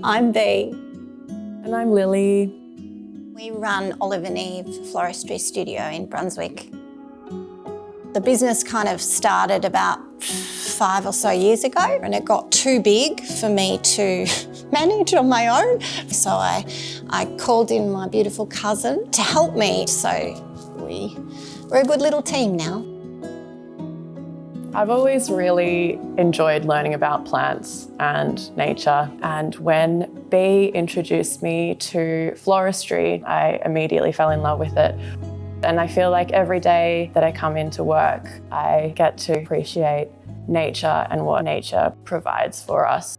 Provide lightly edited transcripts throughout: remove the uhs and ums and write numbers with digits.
I'm Bea. And I'm Lily. We run Olive and Eve Floristry Studio in Brunswick. The business kind of started about 5 or so years ago, and it got too big for me to manage on my own. So I called in my beautiful cousin to help me. So we're a good little team now. I've always really enjoyed learning about plants and nature, and when Bea introduced me to floristry, I immediately fell in love with it. And I feel like every day that I come into work, I get to appreciate nature and what nature provides for us.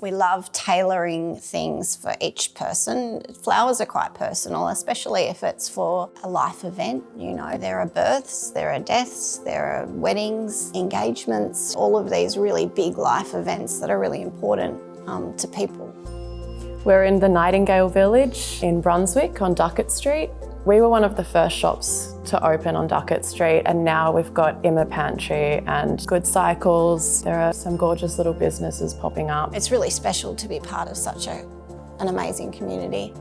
We love tailoring things for each person. Flowers are quite personal, especially if it's for a life event. You know, there are births, there are deaths, there are weddings, engagements, all of these really big life events that are really important to people. We're in the Nightingale Village in Brunswick on Duckett Street. We were one of the first shops to open on Duckett Street, and now we've got Imma Pantry and Good Cycles. There are some gorgeous little businesses popping up. It's really special to be part of such an amazing community.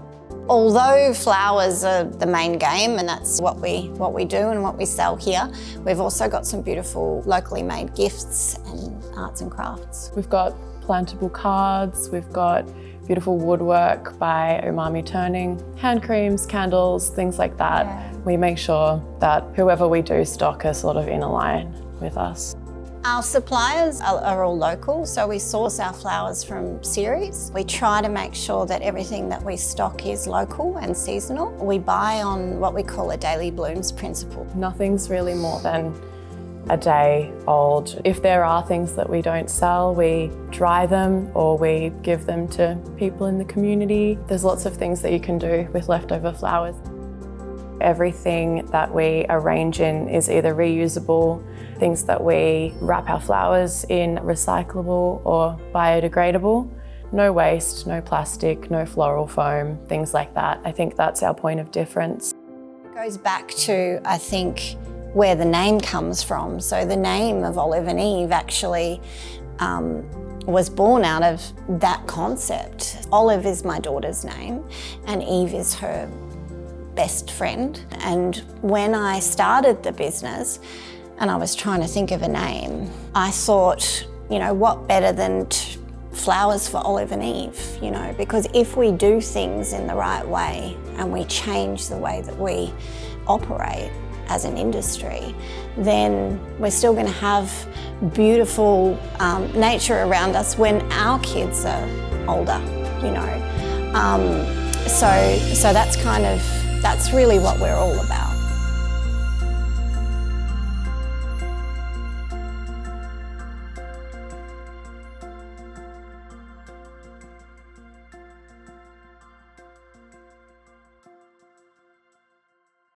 Although flowers are the main game, and that's what we do and what we sell here, we've also got some beautiful locally made gifts and arts and crafts. We've got plantable cards, we've got beautiful woodwork by Umami Turning, hand creams, candles, things like that. Yeah. We make sure that whoever we do stock are sort of in a line with us. Our suppliers are all local, so we source our flowers from series. We try to make sure that everything that we stock is local and seasonal. We buy on what we call a daily blooms principle. Nothing's really more than a day old. If there are things that we don't sell, we dry them or we give them to people in the community. There's lots of things that you can do with leftover flowers. Everything that we arrange in is either reusable, things that we wrap our flowers in recyclable or biodegradable. No waste, no plastic, no floral foam, things like that. I think that's our point of difference. It goes back to, I think, where the name comes from. So the name of Olive and Eve actually was born out of that concept. Olive is my daughter's name and Eve is her best friend. And when I started the business and I was trying to think of a name, I thought, you know, what better than flowers for Olive and Eve, you know, because if we do things in the right way and we change the way that we operate as an industry, then we're still going to have beautiful nature around us when our kids are older, you know. So that's really what we're all about.